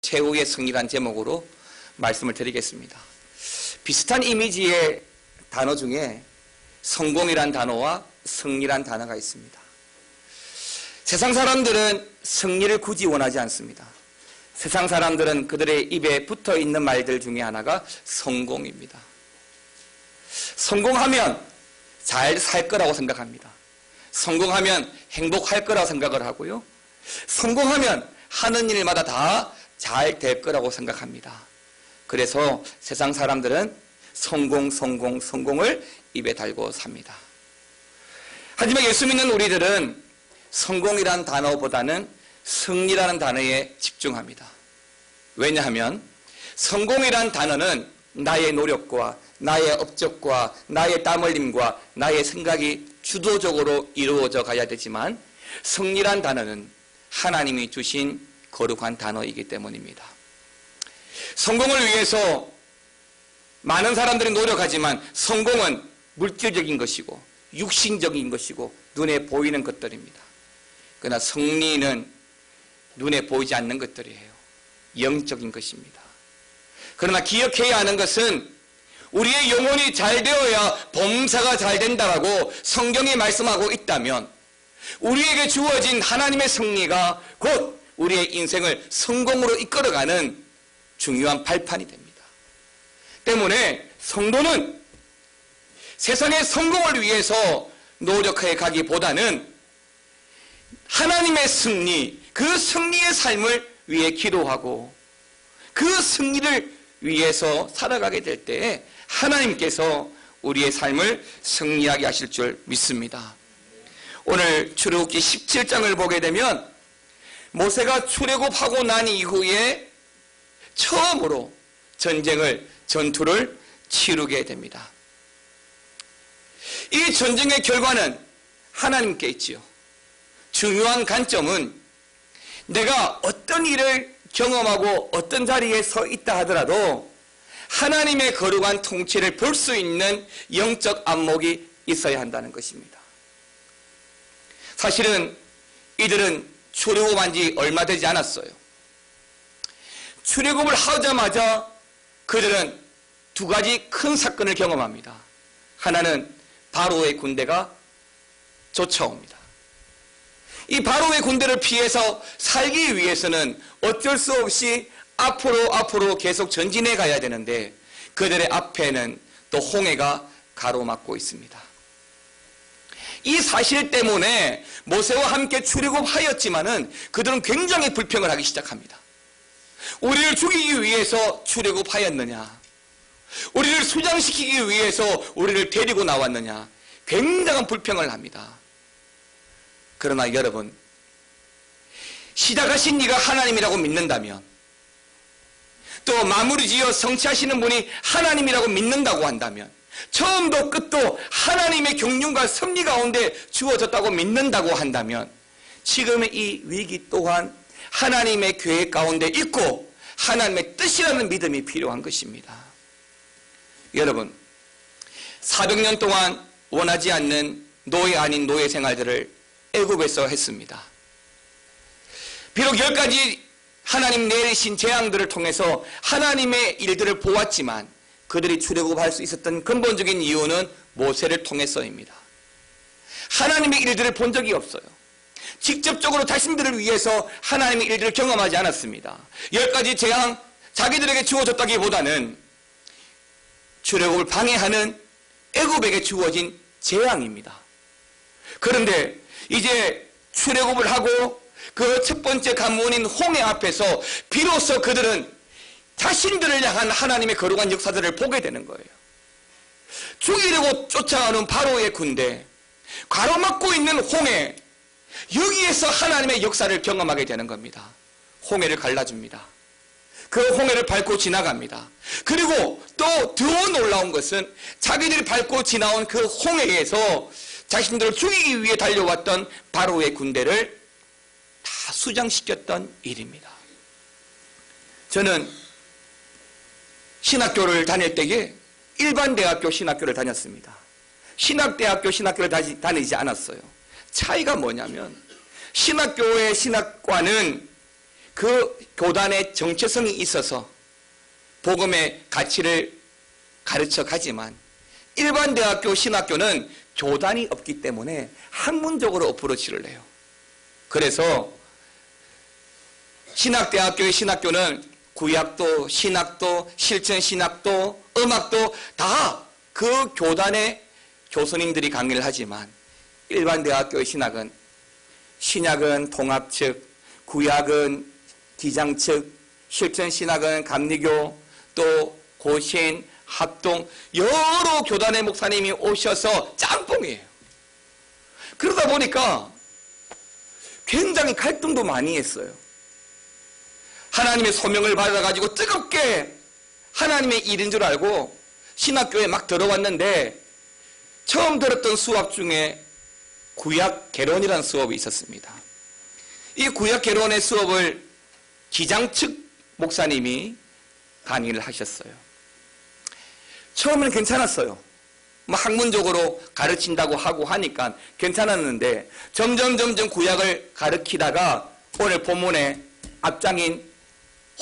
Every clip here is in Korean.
최후의 승리란 제목으로 말씀을 드리겠습니다. 비슷한 이미지의 단어 중에 성공이란 단어와 승리란 단어가 있습니다. 세상 사람들은 승리를 굳이 원하지 않습니다. 세상 사람들은 그들의 입에 붙어 있는 말들 중에 하나가 성공입니다. 성공하면 잘 살 거라고 생각합니다. 성공하면 행복할 거라고 생각을 하고요. 성공하면 하는 일마다 다 잘 될 거라고 생각합니다. 그래서 세상 사람들은 성공을 입에 달고 삽니다. 하지만 예수 믿는 우리들은 성공이라는 단어보다는 승리라는 단어에 집중합니다. 왜냐하면 성공이라는 단어는 나의 노력과 나의 업적과 나의 땀 흘림과 나의 생각이 주도적으로 이루어져 가야 되지만 승리란 단어는 하나님이 주신 거룩한 단어이기 때문입니다. 성공을 위해서 많은 사람들이 노력하지만 성공은 물질적인 것이고 육신적인 것이고 눈에 보이는 것들입니다. 그러나 승리는 눈에 보이지 않는 것들이에요. 영적인 것입니다. 그러나 기억해야 하는 것은 우리의 영혼이 잘 되어야 범사가 잘 된다라고 성경이 말씀하고 있다면 우리에게 주어진 하나님의 승리가 곧 우리의 인생을 성공으로 이끌어가는 중요한 발판이 됩니다. 때문에 성도는 세상의 성공을 위해서 노력해 가기보다는 하나님의 승리, 그 승리의 삶을 위해 기도하고 그 승리를 위해서 살아가게 될 때에 하나님께서 우리의 삶을 승리하게 하실 줄 믿습니다. 오늘 출애굽기 17장을 보게 되면 모세가 출애굽하고 난 이후에 처음으로 전투를 치르게 됩니다. 이 전쟁의 결과는 하나님께 있지요. 중요한 관점은 내가 어떤 일을 경험하고 어떤 자리에 서 있다 하더라도 하나님의 거룩한 통치를 볼 수 있는 영적 안목이 있어야 한다는 것입니다. 사실은 이들은 출애굽한 지 얼마 되지 않았어요. 출애굽을 하자마자 그들은 두 가지 큰 사건을 경험합니다. 하나는 바로의 군대가 쫓아옵니다. 이 바로의 군대를 피해서 살기 위해서는 어쩔 수 없이 앞으로 계속 전진해 가야 되는데 그들의 앞에는 또 홍해가 가로막고 있습니다. 이 사실 때문에 모세와 함께 출애굽하였지만은 그들은 굉장히 불평을 하기 시작합니다. 우리를 죽이기 위해서 출애굽하였느냐? 우리를 수장시키기 위해서 우리를 데리고 나왔느냐? 굉장한 불평을 합니다. 그러나 여러분, 시작하신 이가 하나님이라고 믿는다면 또 마무리 지어 성취하시는 분이 하나님이라고 믿는다고 한다면 처음도 끝도 하나님의 경륜과 섭리 가운데 주어졌다고 믿는다고 한다면 지금의 이 위기 또한 하나님의 계획 가운데 있고 하나님의 뜻이라는 믿음이 필요한 것입니다. 여러분, 400년 동안 원하지 않는 노예 아닌 노예 생활들을 애굽에서 했습니다. 비록 10가지 하나님 내리신 재앙들을 통해서 하나님의 일들을 보았지만 그들이 출애굽할 수 있었던 근본적인 이유는 모세를 통해서입니다. 하나님의 일들을 본 적이 없어요. 직접적으로 자신들을 위해서 하나님의 일들을 경험하지 않았습니다. 10가지 재앙 자기들에게 주어졌다기보다는 출애굽을 방해하는 애굽에게 주어진 재앙입니다. 그런데 이제 출애굽을 하고 그 첫 번째 관문인 홍해 앞에서 비로소 그들은 자신들을 향한 하나님의 거룩한 역사들을 보게 되는 거예요. 죽이려고 쫓아가는 바로의 군대, 가로막고 있는 홍해, 여기에서 하나님의 역사를 경험하게 되는 겁니다. 홍해를 갈라줍니다. 그 홍해를 밟고 지나갑니다. 그리고 또 더 놀라운 것은 자기들이 밟고 지나온 그 홍해에서 자신들을 죽이기 위해 달려왔던 바로의 군대를 다 수장시켰던 일입니다. 저는 신학교를 다닐 때에 일반 대학교 신학교를 다녔습니다. 신학대학교 신학교를 다니지 않았어요. 차이가 뭐냐면 신학교의 신학과는 그 교단의 정체성이 있어서 복음의 가치를 가르쳐 가지만 일반 대학교 신학교는 교단이 없기 때문에 학문적으로 어프로치를 해요. 그래서 신학대학교의 신학교는 구약도, 신학도, 실천신학도, 음악도 다 그 교단의 교수님들이 강의를 하지만 일반 대학교의 신학은 신약은 통합 측, 구약은 기장 측, 실천신학은 감리교, 또 고신, 합동 여러 교단의 목사님이 오셔서 짬뽕이에요. 그러다 보니까 굉장히 갈등도 많이 했어요. 하나님의 소명을 받아가지고 뜨겁게 하나님의 일인 줄 알고 신학교에 막 들어왔는데 처음 들었던 수업 중에 구약 개론이라는 수업이 있었습니다. 이 구약 개론의 수업을 기장 측 목사님이 강의를 하셨어요. 처음에는 괜찮았어요. 뭐 학문적으로 가르친다고 하고 하니까 괜찮았는데 점점 구약을 가르치다가 오늘 본문에 앞장인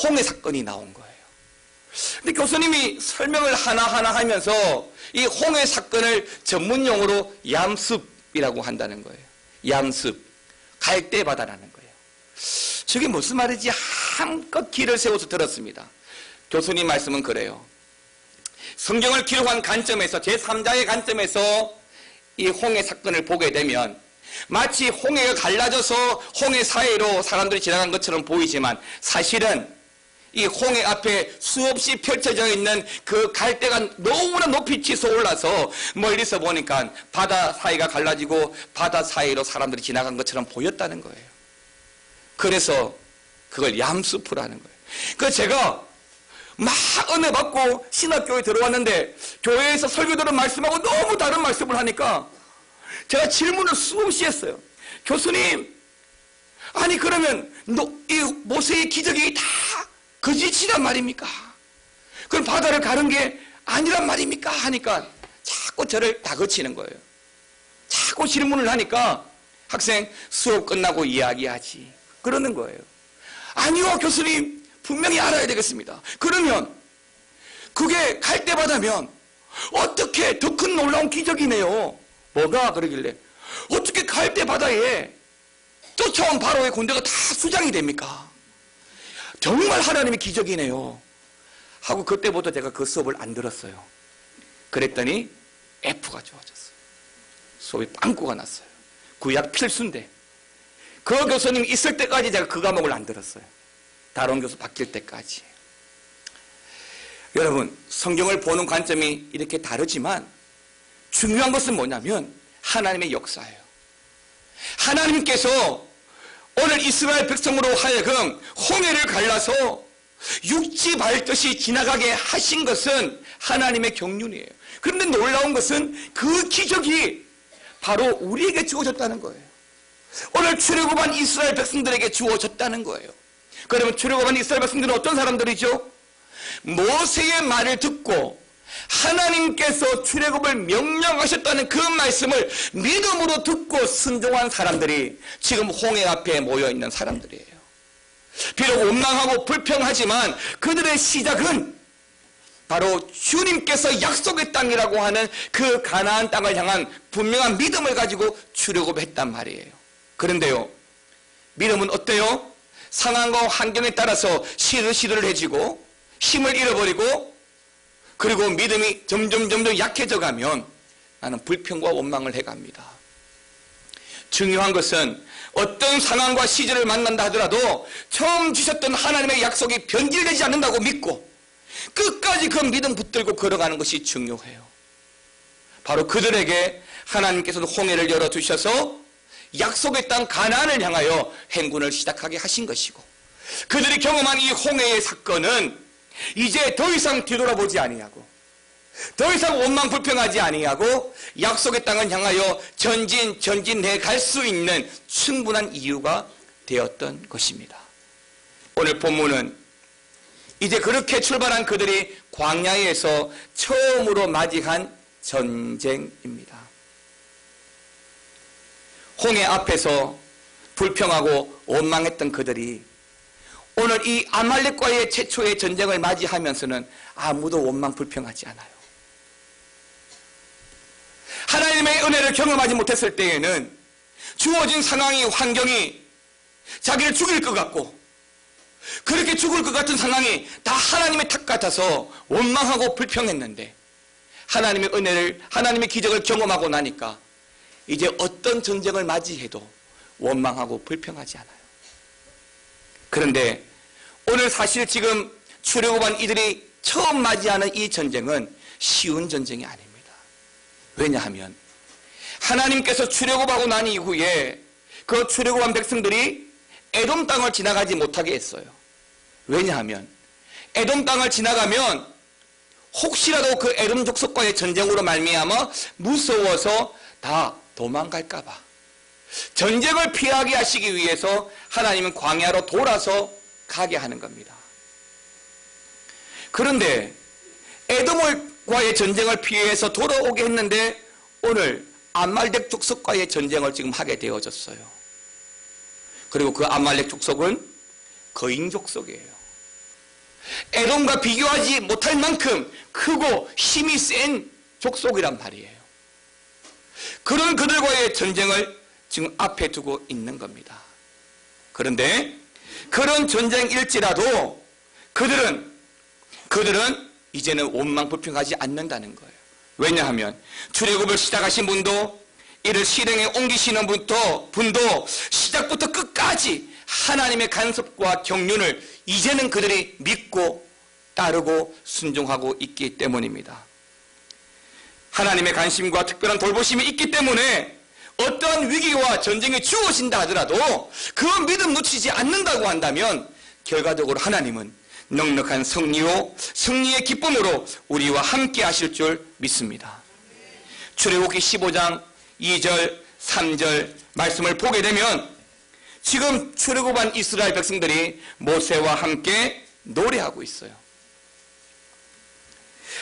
홍해 사건이 나온 거예요. 근데 교수님이 설명을 하나하나 하면서 이 홍해 사건을 전문용어로 얌습이라고 한다는 거예요. 얌습, 갈대바다라는 거예요. 저게 무슨 말인지 한껏 귀를 세워서 들었습니다. 교수님 말씀은 그래요. 성경을 기록한 관점에서 제3자의 관점에서 이 홍해 사건을 보게 되면 마치 홍해가 갈라져서 홍해 사이로 사람들이 지나간 것처럼 보이지만 사실은 이 홍해 앞에 수없이 펼쳐져 있는 그 갈대가 너무나 높이 치솟아 올라서 멀리서 보니까 바다 사이가 갈라지고 바다 사이로 사람들이 지나간 것처럼 보였다는 거예요. 그래서 그걸 얌수프라는 거예요. 그래서 제가 막 은혜 받고 신학교에 들어왔는데 교회에서 설교들은 말씀하고 너무 다른 말씀을 하니까 제가 질문을 수없이 했어요. 교수님, 아니 그러면 이 모세의 기적이 다 거짓이란 말입니까? 그럼 바다를 가른 게 아니란 말입니까? 하니까 자꾸 저를 다그치는 거예요. 자꾸 질문을 하니까 학생 수업 끝나고 이야기하지 그러는 거예요. 아니요 교수님, 분명히 알아야 되겠습니다. 그러면 그게 갈대바다면 어떻게 더 큰 놀라운 기적이네요. 뭐가 그러길래 어떻게 갈대바다에 쫓아온 바로의 군대가 다 수장이 됩니까? 정말 하나님의 기적이네요 하고 그때부터 제가 그 수업을 안 들었어요. 그랬더니 F가 주어졌어요. 수업이 빵꾸가 났어요. 구약 필수인데 그 교수님 있을 때까지 제가 그 과목을 안 들었어요. 다른 교수 바뀔 때까지. 여러분, 성경을 보는 관점이 이렇게 다르지만 중요한 것은 뭐냐면 하나님의 역사예요. 하나님께서 오늘 이스라엘 백성으로 하여금 홍해를 갈라서 육지 밟듯이 지나가게 하신 것은 하나님의 경륜이에요. 그런데 놀라운 것은 그 기적이 바로 우리에게 주어졌다는 거예요. 오늘 출애굽한 이스라엘 백성들에게 주어졌다는 거예요. 그러면 출애굽한 이스라엘 백성들은 어떤 사람들이죠? 모세의 말을 듣고 하나님께서 출애굽을 명령하셨다는 그 말씀을 믿음으로 듣고 순종한 사람들이 지금 홍해 앞에 모여있는 사람들이에요. 비록 원망하고 불평하지만 그들의 시작은 바로 주님께서 약속의 땅이라고 하는 그 가나안 땅을 향한 분명한 믿음을 가지고 출애굽했단 말이에요. 그런데요, 믿음은 어때요? 상황과 환경에 따라서 시들시들해지고 힘을 잃어버리고 그리고 믿음이 점점 약해져 가면 나는 불평과 원망을 해갑니다. 중요한 것은 어떤 상황과 시절을 만난다 하더라도 처음 주셨던 하나님의 약속이 변질되지 않는다고 믿고 끝까지 그 믿음 붙들고 걸어가는 것이 중요해요. 바로 그들에게 하나님께서는 홍해를 열어두셔서 약속의 땅 가나안을 향하여 행군을 시작하게 하신 것이고 그들이 경험한 이 홍해의 사건은 이제 더 이상 뒤돌아보지 아니하고 더 이상 원망 불평하지 아니하고 약속의 땅을 향하여 전진해 갈 수 있는 충분한 이유가 되었던 것입니다. 오늘 본문은 이제 그렇게 출발한 그들이 광야에서 처음으로 맞이한 전쟁입니다. 홍해 앞에서 불평하고 원망했던 그들이 오늘 이 아말렉과의 최초의 전쟁을 맞이하면서는 아무도 원망 불평하지 않아요. 하나님의 은혜를 경험하지 못했을 때에는 주어진 상황이, 환경이 자기를 죽일 것 같고 그렇게 죽을 것 같은 상황이 다 하나님의 탓 같아서 원망하고 불평했는데, 하나님의 은혜를, 하나님의 기적을 경험하고 나니까 이제 어떤 전쟁을 맞이해도 원망하고 불평하지 않아요. 그런데 오늘 사실 지금 출애굽한 이들이 처음 맞이하는 이 전쟁은 쉬운 전쟁이 아닙니다. 왜냐하면 하나님께서 출애굽하고 난 이후에 그 출애굽한 백성들이 에돔 땅을 지나가지 못하게 했어요. 왜냐하면 에돔 땅을 지나가면 혹시라도 그 에돔 족속과의 전쟁으로 말미암아 무서워서 다 도망갈까 봐 전쟁을 피하게 하시기 위해서 하나님은 광야로 돌아서 가게 하는 겁니다. 그런데 에돔과의 전쟁을 피해서 돌아오게 했는데 오늘 아말렉 족속과의 전쟁을 지금 하게 되어졌어요. 그리고 그 아말렉 족속은 거인 족속이에요. 에돔과 비교하지 못할 만큼 크고 힘이 센 족속이란 말이에요. 그런 그들과의 전쟁을 지금 앞에 두고 있는 겁니다. 그런데 그런 전쟁일지라도 그들은 이제는 원망 불평하지 않는다는 거예요. 왜냐하면 출애굽을 시작하신 분도 이를 실행에 옮기시는 분도 시작부터 끝까지 하나님의 간섭과 경륜을 이제는 그들이 믿고 따르고 순종하고 있기 때문입니다. 하나님의 관심과 특별한 돌보심이 있기 때문에 어떠한 위기와 전쟁이 주어진다 하더라도 그 믿음 놓치지 않는다고 한다면 결과적으로 하나님은 넉넉한 승리의 기쁨으로 우리와 함께 하실 줄 믿습니다. 출애굽기 15장 2절 3절 말씀을 보게 되면 지금 출애굽한 이스라엘 백성들이 모세와 함께 노래하고 있어요.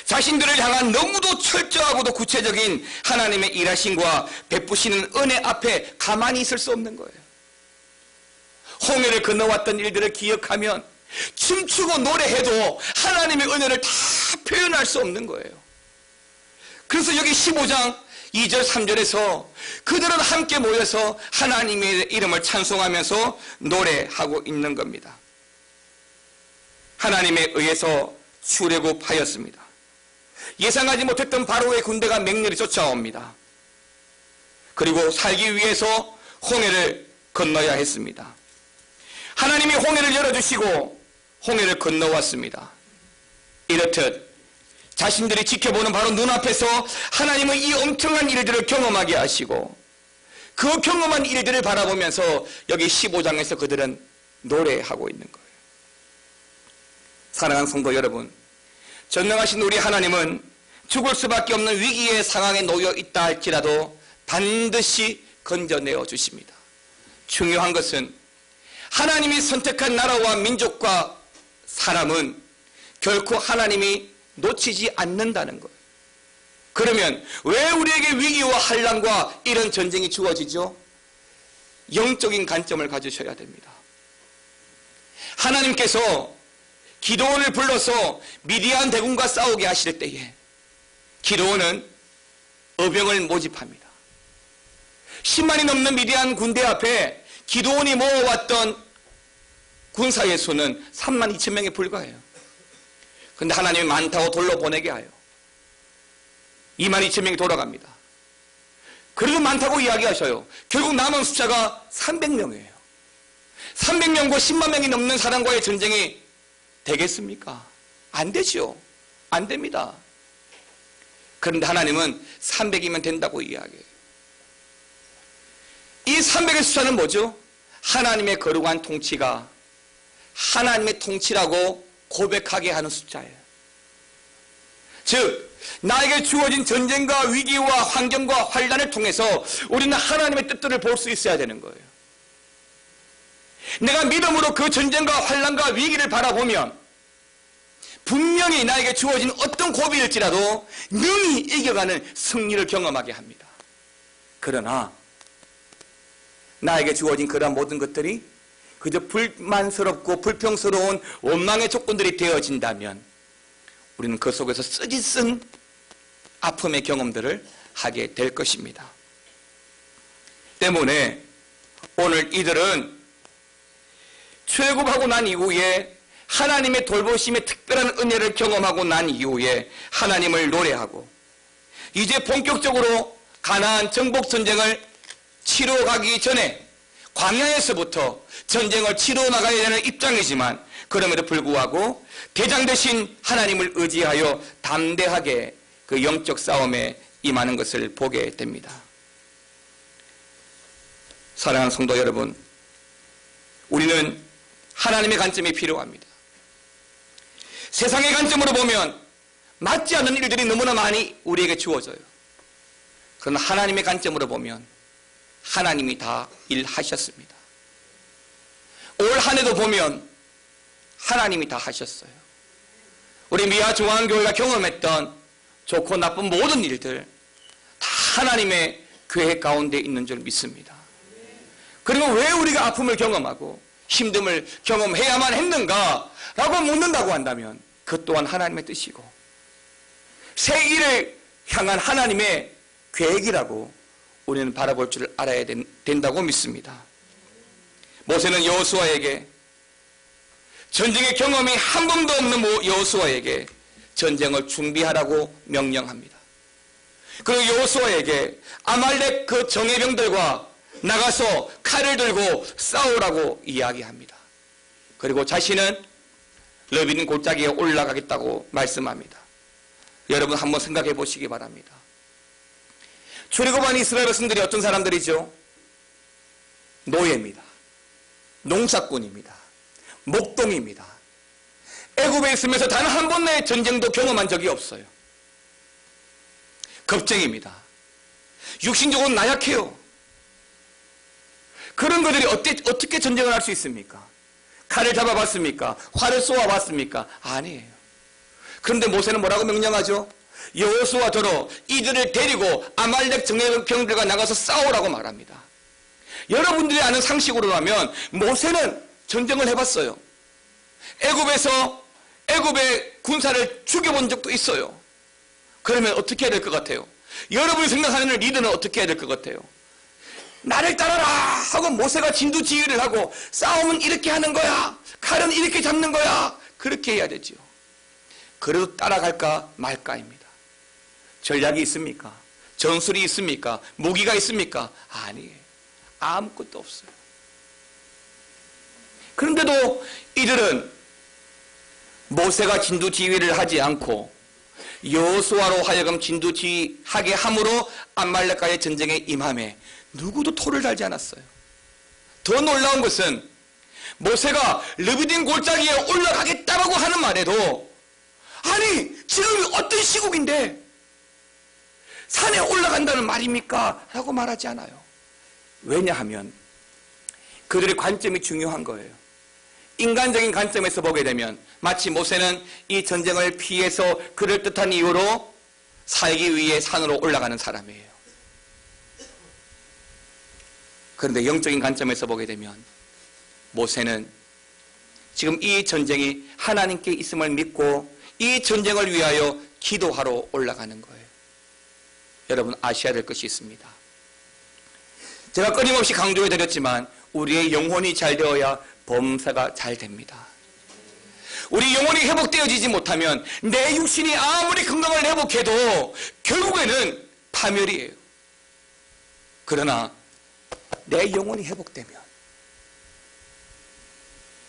자신들을 향한 너무도 철저하고도 구체적인 하나님의 일하심과 베푸시는 은혜 앞에 가만히 있을 수 없는 거예요. 홍해를 건너왔던 일들을 기억하면 춤추고 노래해도 하나님의 은혜를 다 표현할 수 없는 거예요. 그래서 여기 15장 2절 3절에서 그들은 함께 모여서 하나님의 이름을 찬송하면서 노래하고 있는 겁니다. 하나님에 의해서 출애굽하였습니다. 예상하지 못했던 바로의 군대가 맹렬히 쫓아옵니다. 그리고 살기 위해서 홍해를 건너야 했습니다. 하나님이 홍해를 열어주시고 홍해를 건너왔습니다. 이렇듯 자신들이 지켜보는 바로 눈앞에서 하나님은 이 엄청난 일들을 경험하게 하시고 그 경험한 일들을 바라보면서 여기 15장에서 그들은 노래하고 있는 거예요. 사랑하는 성도 여러분, 전능하신 우리 하나님은 죽을 수밖에 없는 위기의 상황에 놓여 있다 할지라도 반드시 건져내어 주십니다. 중요한 것은 하나님이 선택한 나라와 민족과 사람은 결코 하나님이 놓치지 않는다는 거예요. 그러면 왜 우리에게 위기와 환난과 이런 전쟁이 주어지죠? 영적인 관점을 가지셔야 됩니다. 하나님께서 기드온을 불러서 미디안 대군과 싸우게 하실 때에 기드온은 의병을 모집합니다. 10만이 넘는 미디안 군대 앞에 기드온이 모아왔던 군사의 수는 3만 2천 명에 불과해요. 그런데 하나님이 많다고 돌려보내게 하여 2만 2천 명이 돌아갑니다. 그래도 많다고 이야기하셔요. 결국 남은 숫자가 300명이에요. 300명과 10만 명이 넘는 사람과의 전쟁이 되겠습니까? 안 되죠. 안 됩니다. 그런데 하나님은 300이면 된다고 이야기해요. 이 300의 숫자는 뭐죠? 하나님의 거룩한 통치가 하나님의 통치라고 고백하게 하는 숫자예요. 즉 나에게 주어진 전쟁과 위기와 환경과 환난을 통해서 우리는 하나님의 뜻들을 볼 수 있어야 되는 거예요. 내가 믿음으로 그 전쟁과 환난과 위기를 바라보면 분명히 나에게 주어진 어떤 고비일지라도 능히 이겨가는 승리를 경험하게 합니다. 그러나 나에게 주어진 그러한 모든 것들이 그저 불만스럽고 불평스러운 원망의 조건들이 되어진다면 우리는 그 속에서 쓰디쓴 아픔의 경험들을 하게 될 것입니다. 때문에 오늘 이들은 출애굽하고 난 이후에 하나님의 돌보심의 특별한 은혜를 경험하고 난 이후에 하나님을 노래하고 이제 본격적으로 가나안 정복 전쟁을 치러 가기 전에 광야에서부터 전쟁을 치러 나가야 되는 입장이지만 그럼에도 불구하고 대장 되신 하나님을 의지하여 담대하게 그 영적 싸움에 임하는 것을 보게 됩니다. 사랑하는 성도 여러분, 우리는 하나님의 관점이 필요합니다. 세상의 관점으로 보면 맞지 않는 일들이 너무나 많이 우리에게 주어져요. 그러나 하나님의 관점으로 보면 하나님이 다 일하셨습니다. 올 한 해도 보면 하나님이 다 하셨어요. 우리 미아 중앙교회가 경험했던 좋고 나쁜 모든 일들 다 하나님의 계획 가운데 있는 줄 믿습니다. 그리고 왜 우리가 아픔을 경험하고 힘듦을 경험해야만 했는가 라고 묻는다고 한다면 그 또한 하나님의 뜻이고 새 일을 향한 하나님의 계획이라고 우리는 바라볼 줄 알아야 된다고 믿습니다. 모세는 여호수아에게 전쟁의 경험이 한 번도 없는 여호수아에게 전쟁을 준비하라고 명령합니다. 그리고 여호수아에게 아말렉 그 정예병들과 나가서 칼을 들고 싸우라고 이야기합니다. 그리고 자신은 르비딤 골짜기에 올라가겠다고 말씀합니다. 여러분 한번 생각해 보시기 바랍니다. 출애굽한 이스라엘 백성들이 어떤 사람들이죠? 노예입니다. 농사꾼입니다. 목동입니다. 애굽에 있으면서 단 한 번의 전쟁도 경험한 적이 없어요. 겁쟁입니다. 육신적으로 나약해요. 그런 것들이 어떻게 전쟁을 할 수 있습니까? 칼을 잡아봤습니까? 활을 쏘아봤습니까? 아니에요. 그런데 모세는 뭐라고 명령하죠? 여호수아 저로 이들을 데리고 아말렉 정예병들과 나가서 싸우라고 말합니다. 여러분들이 아는 상식으로 하면 모세는 전쟁을 해봤어요. 애굽의 군사를 죽여본 적도 있어요. 그러면 어떻게 해야 될 것 같아요? 여러분이 생각하는 리더는 어떻게 해야 될 것 같아요? 나를 따라라 하고 모세가 진두지휘를 하고 싸움은 이렇게 하는 거야, 칼은 이렇게 잡는 거야, 그렇게 해야 되지요. 그래도 따라갈까 말까입니다. 전략이 있습니까? 전술이 있습니까? 무기가 있습니까? 아니에요. 아무것도 없어요. 그런데도 이들은 모세가 진두지휘를 하지 않고 여호수아로 하여금 진두지휘하게 함으로 아말렉과의 전쟁에 임함에 누구도 토를 달지 않았어요. 더 놀라운 것은 모세가 르비딤 골짜기에 올라가겠다라고 하는 말에도 아니 지금 어떤 시국인데 산에 올라간다는 말입니까? 라고 말하지 않아요. 왜냐하면 그들의 관점이 중요한 거예요. 인간적인 관점에서 보게 되면 마치 모세는 이 전쟁을 피해서 그럴듯한 이유로 살기 위해 산으로 올라가는 사람이에요. 그런데 영적인 관점에서 보게 되면 모세는 지금 이 전쟁이 하나님께 있음을 믿고 이 전쟁을 위하여 기도하러 올라가는 거예요. 여러분 아셔야 될 것이 있습니다. 제가 끊임없이 강조해 드렸지만 우리의 영혼이 잘 되어야 범사가 잘 됩니다. 우리 영혼이 회복되어지지 못하면 내 육신이 아무리 건강을 회복해도 결국에는 파멸이에요. 그러나 내 영혼이 회복되면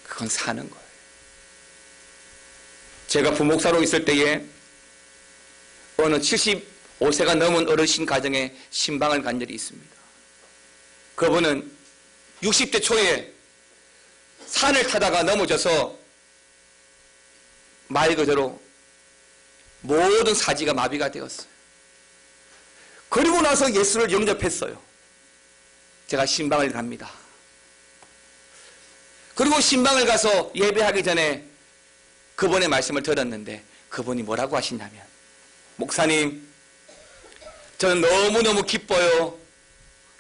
그건 사는 거예요. 제가 부목사로 있을 때에 어느 75세가 넘은 어르신 가정에 신방을 간 적이 있습니다. 그분은 60대 초에 산을 타다가 넘어져서 말 그대로 모든 사지가 마비가 되었어요. 그리고 나서 예수를 영접했어요. 제가 신방을 갑니다. 그리고 신방을 가서 예배하기 전에 그분의 말씀을 들었는데 그분이 뭐라고 하시냐면 목사님 저는 너무너무 기뻐요.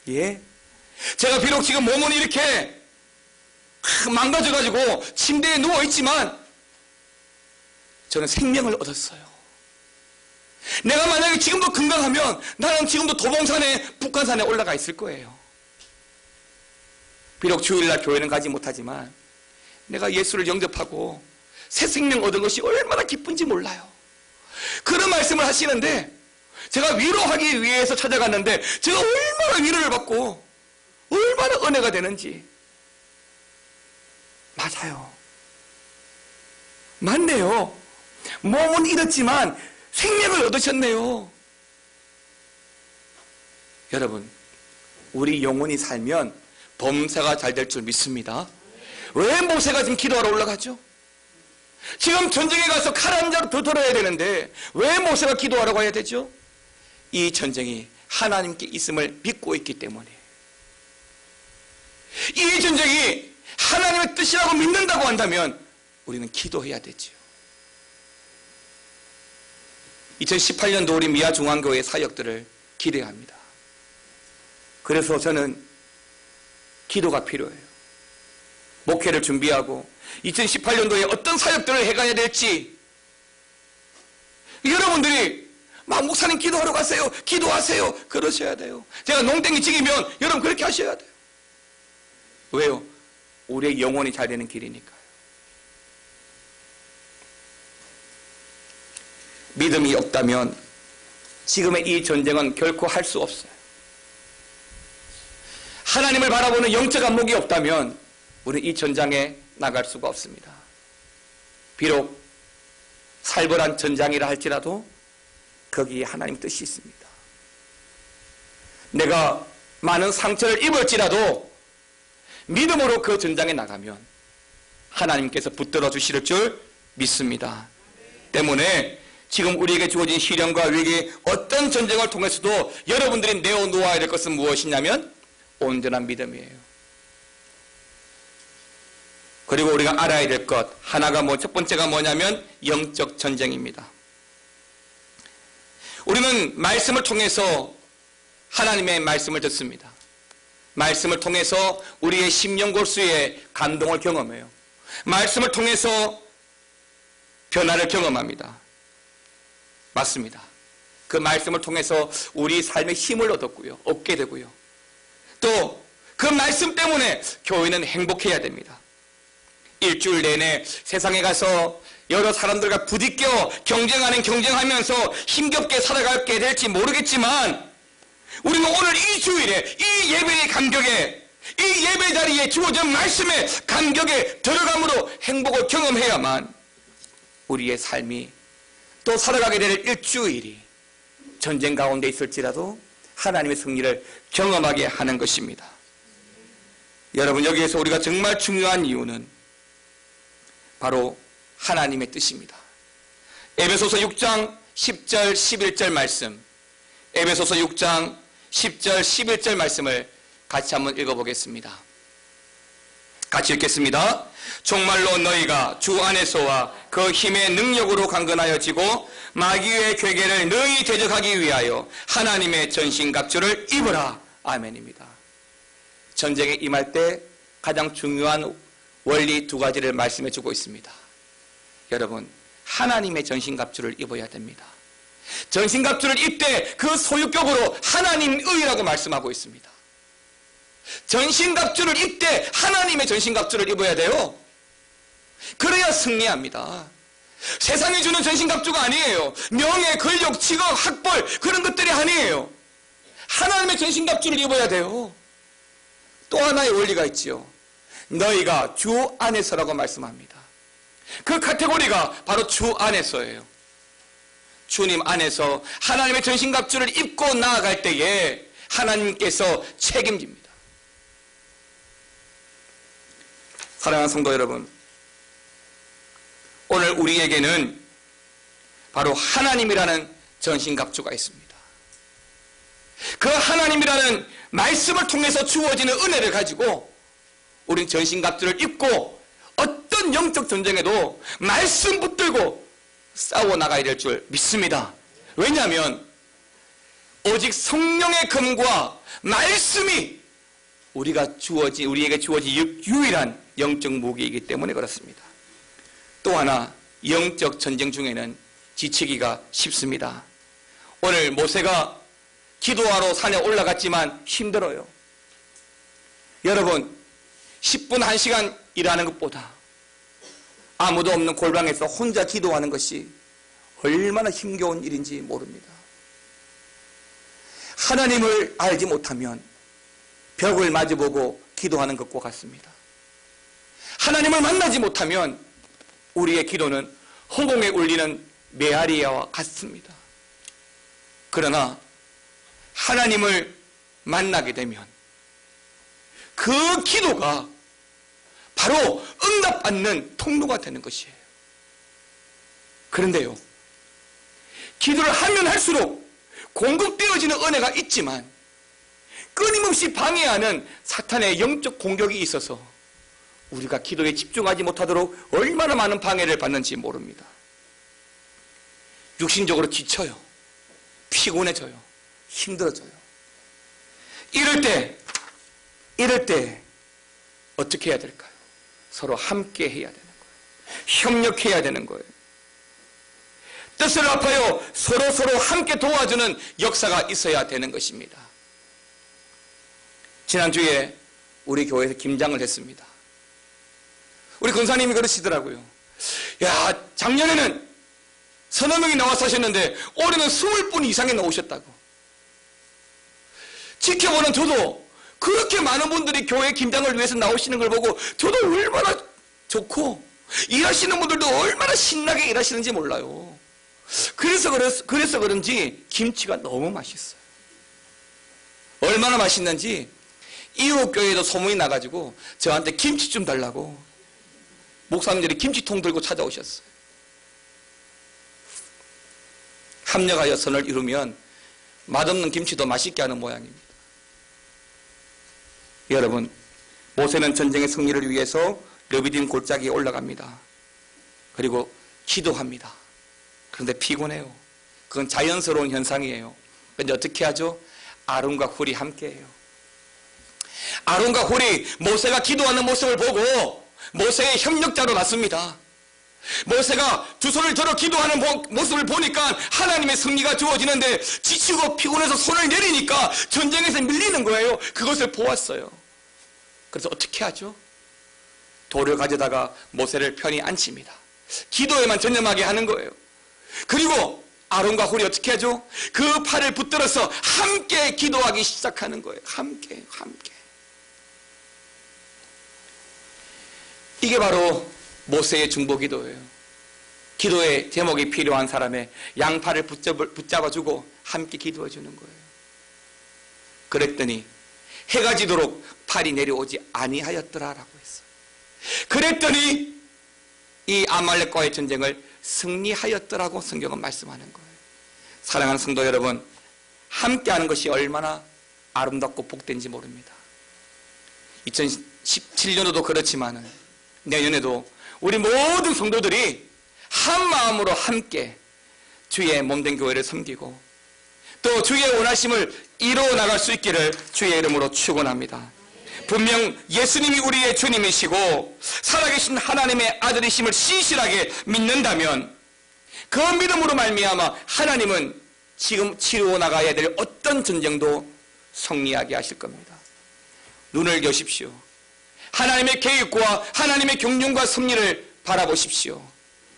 예? 제가 비록 지금 몸은 이렇게 망가져가지고 침대에 누워있지만 저는 생명을 얻었어요. 내가 만약에 지금도 건강하면 나는 지금도 도봉산에 북한산에 올라가 있을 거예요. 비록 주일날 교회는 가지 못하지만 내가 예수를 영접하고 새 생명 얻은 것이 얼마나 기쁜지 몰라요. 그런 말씀을 하시는데 제가 위로하기 위해서 찾아갔는데 제가 얼마나 위로를 받고 얼마나 은혜가 되는지. 맞아요. 맞네요. 몸은 잃었지만 생명을 얻으셨네요. 여러분, 우리 영혼이 살면 범사가 잘 될 줄 믿습니다. 왜 모세가 지금 기도하러 올라가죠? 지금 전쟁에 가서 칼 한 자루 더 들어야 되는데 왜 모세가 기도하러 가야 되죠? 이 전쟁이 하나님께 있음을 믿고 있기 때문에. 이 전쟁이 하나님의 뜻이라고 믿는다고 한다면 우리는 기도해야 되죠. 2018년도 우리 미아중앙교회 사역들을 기대합니다. 그래서 저는 기도가 필요해요. 목회를 준비하고 2018년도에 어떤 사역들을 해가야 될지 여러분들이 막 목사님 기도하러 가세요. 기도하세요. 그러셔야 돼요. 제가 농땡이 찍이면 여러분 그렇게 하셔야 돼요. 왜요? 우리의 영혼이 잘 되는 길이니까요. 믿음이 없다면 지금의 이 전쟁은 결코 할 수 없어요. 하나님을 바라보는 영적 안목이 없다면 우리는 이 전장에 나갈 수가 없습니다. 비록 살벌한 전장이라 할지라도 거기에 하나님 뜻이 있습니다. 내가 많은 상처를 입을지라도 믿음으로 그 전장에 나가면 하나님께서 붙들어 주실 줄 믿습니다. 때문에 지금 우리에게 주어진 시련과 위기, 어떤 전쟁을 통해서도 여러분들이 내어놓아야 될 것은 무엇이냐면 온전한 믿음이에요. 그리고 우리가 알아야 될 것 하나가 첫 번째가 뭐냐면 영적 전쟁입니다. 우리는 말씀을 통해서 하나님의 말씀을 듣습니다. 말씀을 통해서 우리의 심령골수의 감동을 경험해요. 말씀을 통해서 변화를 경험합니다. 맞습니다. 그 말씀을 통해서 우리 삶의 힘을 얻게 되고요. 또 그 말씀 때문에 교회는 행복해야 됩니다. 일주일 내내 세상에 가서 여러 사람들과 부딪혀 경쟁하면서 힘겹게 살아가게 될지 모르겠지만 우리는 오늘 이 주일에 이 예배의 감격에 이 예배 자리에 주어진 말씀의 감격에 들어감으로 행복을 경험해야만 우리의 삶이 또 살아가게 될 일주일이 전쟁 가운데 있을지라도 하나님의 승리를 경험하게 하는 것입니다. 여러분, 여기에서 우리가 정말 중요한 이유는 바로 하나님의 뜻입니다. 에베소서 6장 10절 11절 말씀, 에베소서 6장 10절 11절 말씀을 같이 한번 읽어보겠습니다. 같이 읽겠습니다. 정말로 너희가 주 안에서와 그 힘의 능력으로 강건하여지고 마귀의 괴계를 너희 대적하기 위하여 하나님의 전신갑주를 입으라. 아멘입니다. 전쟁에 임할 때 가장 중요한 원리 두 가지를 말씀해 주고 있습니다. 여러분, 하나님의 전신갑주를 입어야 됩니다. 전신갑주를 입되 그 소유격으로 하나님의라고 말씀하고 있습니다. 전신갑주를 입되 하나님의 전신갑주를 입어야 돼요. 그래야 승리합니다. 세상이 주는 전신갑주가 아니에요. 명예, 권력, 직업, 학벌 그런 것들이 아니에요. 하나님의 전신갑주를 입어야 돼요. 또 하나의 원리가 있지요. 너희가 주 안에서라고 말씀합니다. 그 카테고리가 바로 주 안에서예요. 주님 안에서 하나님의 전신갑주를 입고 나아갈 때에 하나님께서 책임집니다. 사랑하는 성도 여러분, 오늘 우리에게는 바로 하나님이라는 전신갑주가 있습니다. 그 하나님이라는 말씀을 통해서 주어지는 은혜를 가지고 우린 전신갑주를 입고 어떤 영적 전쟁에도 말씀 붙들고 싸워 나가야 될 줄 믿습니다. 왜냐하면 오직 성령의 검과 말씀이 우리에게 주어진 유일한 영적 무기이기 때문에 그렇습니다. 또 하나, 영적 전쟁 중에는 지치기가 쉽습니다. 오늘 모세가 기도하러 산에 올라갔지만 힘들어요. 여러분, 10분 1시간 일하는 것보다 아무도 없는 골방에서 혼자 기도하는 것이 얼마나 힘겨운 일인지 모릅니다. 하나님을 알지 못하면 벽을 마주보고 기도하는 것과 같습니다. 하나님을 만나지 못하면 우리의 기도는 허공에 울리는 메아리와 같습니다. 그러나 하나님을 만나게 되면 그 기도가 바로 응답받는 통로가 되는 것이에요. 그런데요, 기도를 하면 할수록 공급되어지는 은혜가 있지만 끊임없이 방해하는 사탄의 영적 공격이 있어서 우리가 기도에 집중하지 못하도록 얼마나 많은 방해를 받는지 모릅니다. 육신적으로 지쳐요. 피곤해져요. 힘들어져요. 이럴 때 어떻게 해야 될까요? 서로 함께 해야 되는 거예요. 협력해야 되는 거예요. 뜻을 합하여 서로 함께 도와주는 역사가 있어야 되는 것입니다. 지난주에 우리 교회에서 김장을 했습니다. 우리 권사님이 그러시더라고요. 야, 작년에는 서너 명이 나와서 하셨는데 올해는 20분 이상이 나오셨다고. 지켜보는 저도 그렇게 많은 분들이 교회 김장을 위해서 나오시는 걸 보고 저도 얼마나 좋고 일하시는 분들도 얼마나 신나게 일하시는지 몰라요. 그래서 그런지 김치가 너무 맛있어요. 얼마나 맛있는지 이웃 교회에도 소문이 나가지고 저한테 김치 좀 달라고 목사님들이 김치통 들고 찾아오셨어요. 합력하여 선을 이루면 맛없는 김치도 맛있게 하는 모양입니다. 여러분, 모세는 전쟁의 승리를 위해서 르비딤 골짜기에 올라갑니다. 그리고 기도합니다. 그런데 피곤해요. 그건 자연스러운 현상이에요. 그런데 어떻게 하죠? 아론과 훌이 함께해요. 아론과 훌이 모세가 기도하는 모습을 보고 모세의 협력자로 났습니다. 모세가 두 손을 들어 기도하는 모습을 보니까 하나님의 승리가 주어지는데 지치고 피곤해서 손을 내리니까 전쟁에서 밀리는 거예요. 그것을 보았어요. 그래서 어떻게 하죠? 돌을 가져다가 모세를 편히 앉힙니다. 기도에만 전념하게 하는 거예요. 그리고 아론과 훌이 어떻게 하죠? 그 팔을 붙들어서 함께 기도하기 시작하는 거예요. 함께. 이게 바로 모세의 중보기도예요. 기도의 제목이 필요한 사람의 양팔을 붙잡아주고 함께 기도해주는 거예요. 그랬더니 해가 지도록 팔이 내려오지 아니하였더라라고 했어요. 그랬더니 이 아말렉과의 전쟁을 승리하였더라고 성경은 말씀하는 거예요. 사랑하는 성도 여러분, 함께하는 것이 얼마나 아름답고 복된지 모릅니다. 2017년도도 그렇지만 내년에도 우리 모든 성도들이 한 마음으로 함께 주의 몸된 교회를 섬기고 또 주의 원하심을 이루어 나갈 수 있기를 주의 이름으로 축원합니다. 분명 예수님이 우리의 주님이시고 살아계신 하나님의 아들이심을 신실하게 믿는다면 그 믿음으로 말미암아 하나님은 지금 치루어 나가야 될 어떤 전쟁도 승리하게 하실 겁니다. 눈을 여십시오. 하나님의 계획과 하나님의 경륜과 섭리를 바라보십시오.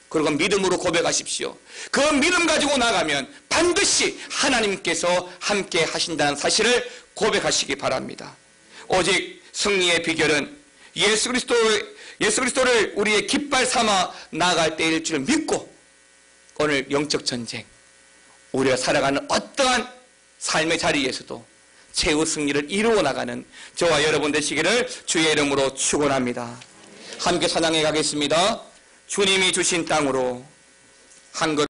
그리고 믿음으로 고백하십시오. 그 믿음 가지고 나가면 반드시 하나님께서 함께 하신다는 사실을 고백하시기 바랍니다. 오직 승리의 비결은 예수 그리스도를 우리의 깃발 삼아 나아갈 때일 줄 믿고 오늘 영적 전쟁, 우리가 살아가는 어떠한 삶의 자리에서도 최후 승리를 이루어 나가는 저와 여러분 되시기를 주의 이름으로 축원합니다. 함께 찬양해 가겠습니다. 주님이 주신 땅으로 한 것